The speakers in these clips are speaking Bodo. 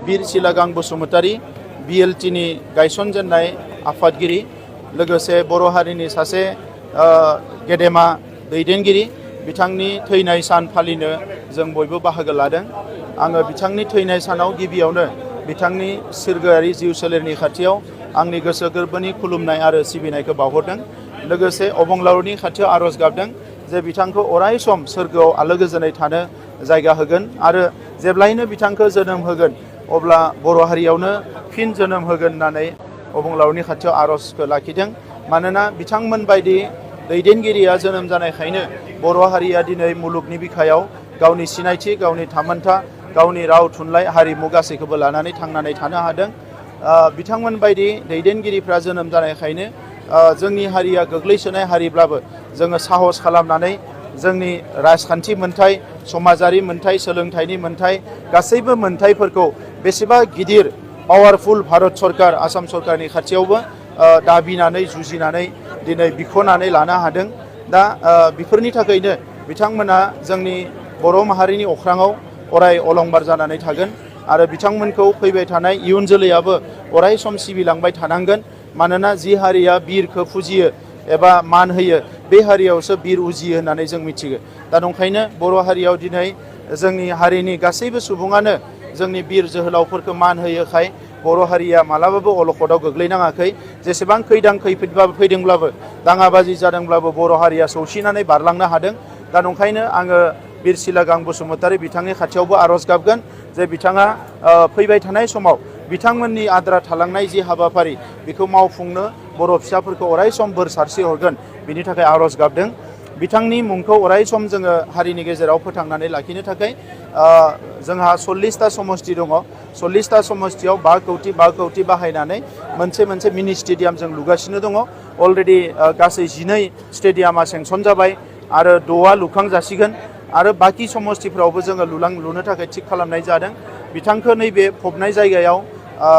बीर सिलागां बसुमतारी BLTनि गायसनजेननाय आफादगिरि लोगोसे बर' हारिनि सासे गेदेमा दैदेनगिरि बिथांनि थैनाय सान फालिनो जों बयबो बाहागो लादों। आङो बिथांनि थैनाय सानाव गिबियावनो बिथांनि सोरगोआरि जिउ सोलेरनि खाथियाव आंनि गोसो गोरबोनि खुलुमनाय आरो सिबिनायखौ बावहरदों। लोगोसे अबंलावरिनि खाथियाव आरज गाबदों जे बिथांखौ अराय सम सोरगोआव आलो गोजोनै थानो जायगा होगोन आरो जेब्लायनो बिथांखौ जोनोम होगोन अब्ला बर' हारियावनो फिन जोनोम होगोन होननानै अबंलावरिनि खाथियाव आरजखौ लाखिदों। मानोना बिथांमोन बायदि दैदेनगिरिया जोनोम जानायखायनो बर' हारिया दिनै मुलुगनि बिखायाव गावनि सिनायथि, गावनि थामोनथा, गावनि राव थुनलाइ हारिमु गासैखौबो लानानै थांनानै थानो हादों। बिथांमोन बायदि दैदेनगिरिफ्रा जोनोम जानायखायनो जोंनि हारिया गोग्लैसोनाय हारिब्लाबो जोङो साहस खालामनानै जोंनि राजखान्थि मोनथाय, समाजारि मोनथाय, सोलोंथाइनि मोनथाय गासैबो मोनथायफोरखौ बेसेबा गिदिर पावारफुल भारत सरकार, आसाम सरकारनि खाथियावबो दाबिनानै जुजिनानै दिनै बिख'नानै लानो हादों। दा बेफोरनि थाखायनो बिथांमोना जोंनि बर' माहारिनि अख्राङाव अराय अलंबार जानानै थागोन आरो बिथांमोनखौ फैबाय थानाय इयुन जोलैयाबो अराय सम सिबिलांबाय थानांगोन। मानोना जि हारिया बिरखौ फुजियो एबा मान होयो बे हारियावसो बिर उजियो होननानै जों मिथियो। दा नंखायनो बर' हारियाव दिनै जोंनि हारिनि गासैबो सुबुङानो जोंनि बिर जोहोलावफोरखौ मान होयोखाय बर' हारिया मालाबाबो अलखदाव गोग्लैनाङाखै। जेसेबां खैदां खैफोदबाबो फैदोंब्लाबो दाङाबाजि जादोंब्लाबो बर' हारिया सौसिनानै बारलांनो हादों। दा नंखायनो आङो बीर सिलागां बसुमतारी बिथांनि खाथियावबो आरज गाबगोन जे बिथाङा फैबाय थानाय समाव बिथांमोननि आद्रा थालांनाय जि हाबाफारि बेखौ मावफुंनो बर' फिसाफोरखौ अराय सम बोर सारस्रि हरगोन बिनि थाखाय आरज गाबदों। बिथांनि मुंखौ अराय सम जोङो हारिनि गेजेराव फोथांनानै लाखिनो थाखाय जोंहा 40टा समस्ति दङ। 40टा समस्तियाव 5 कौटि बाहायनानै मोनसे मिनि स्टेडियाम जों लुगासिनो दङ। अलरेडि गासै 12 स्टेडियामा सेंसन जाबाय आरो 6आ लुखां जासिगोन आरो बाखि समस्तिफ्रावबो जोङो लुनो थाखाय थिग खालामनाय जादों। बिथांखौ नैबे फबनाय जायगायाव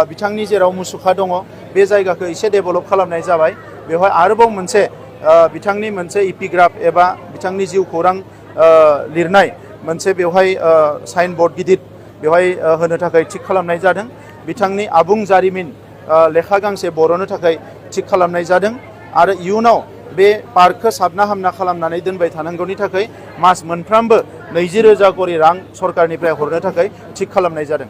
बिथांनि जेराव मुसुखा दङ बे जायगाखौ एसे डेभेलप खालामनाय जाबाय। बेवहाय आरोबाव मोनसे बिथांनि मोनसे इपिग्राफ एबा बिथांनि जिउ खौरां लिरनाय मोनसे बेवहाय साइन बर्ड गिदिर बेवहाय होनो थाखाय थिग खालामनाय जादों। बिथांनि आबुं जारिमिन लेखा गांसे बर'नो थाखाय थिग खालामनाय जादों आरो इयुनाव बे पार्कखौ साबना हामना खालामनानै दोनबाय थानांगौनि थाखाय मास मोनफ्रोमबो 20,000 करि रां सरकारनिफ्राय हरनो थाखाय थिग खालामनाय जादों।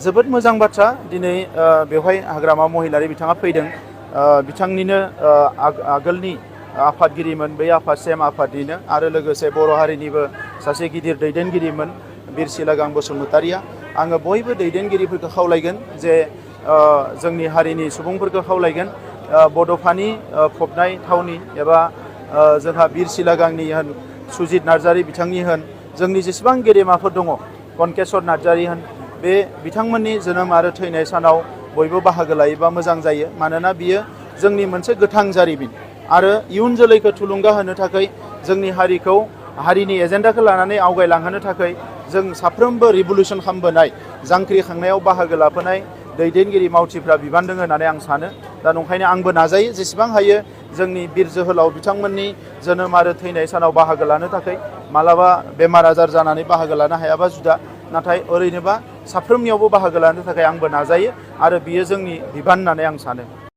जोबोद मोजां बाथ्रा दिनै बेवहाय हाग्रामा महिलारि बिथाङा फैदों। बिथांनिनो आगोलनि आफादगिरिमोन, बै आफाद सेम आफादनिनो आरो लोगोसे बर' हारिनिबो सासे गिदिर दैदेनगिरिमोन बीर सिलागां बसुमतारीया। आङो बयबो दैदेनगिरिफोरखौ खावलायगोन जे जोंनि हारिनि सुबुंफोरखौ खावलायगोन बड'फानि फबनाय थावनि एबा जोंहा बीर सिलागांनि होन, सुजित नार्जारी बिथांनि होन, जोंनि जेसेबां गेदेमाफोर दङ, कनकेश्वर नार्जारी होन, बे बिथांमोननि जोनोम आरो थैनाय सानाव बयबो बाहागो लायोबा मोजां जायो। मानोना बियो जोंनि मोनसे गोथां जारिमिन आरो इयुन जोलैखौ थुलुंगा होनो थाखाय जोंनि हारिखौ हारिनि एजेन्डाखौ लानानै आवगायलांहोनो थाखाय जों साफ्रोमबो रिभलुसन खालामबोनाय, जांख्रिखांनायाव बाहागो लाफानाय दैदेनगिरि मावथिफ्रा बिबान दङ होननानै आं सानो। दा नंखायनो आंबो नाजायो जेसेबां हायो जोंनि बीर जोहोलाव बिथांमोननि जोनोम आरो थैनाय सानाव बाहागो लानो थाखाय। मालाबा बेमार आजार जानानै बाहागो लानो हायाबा जुदा, नाथाय ओरैनोबा साफ्रोमनियावबो बाहागो लानो थाखाय आंबो नाजायो आरो बियो जोंनि बिबान होननानै आं सानो।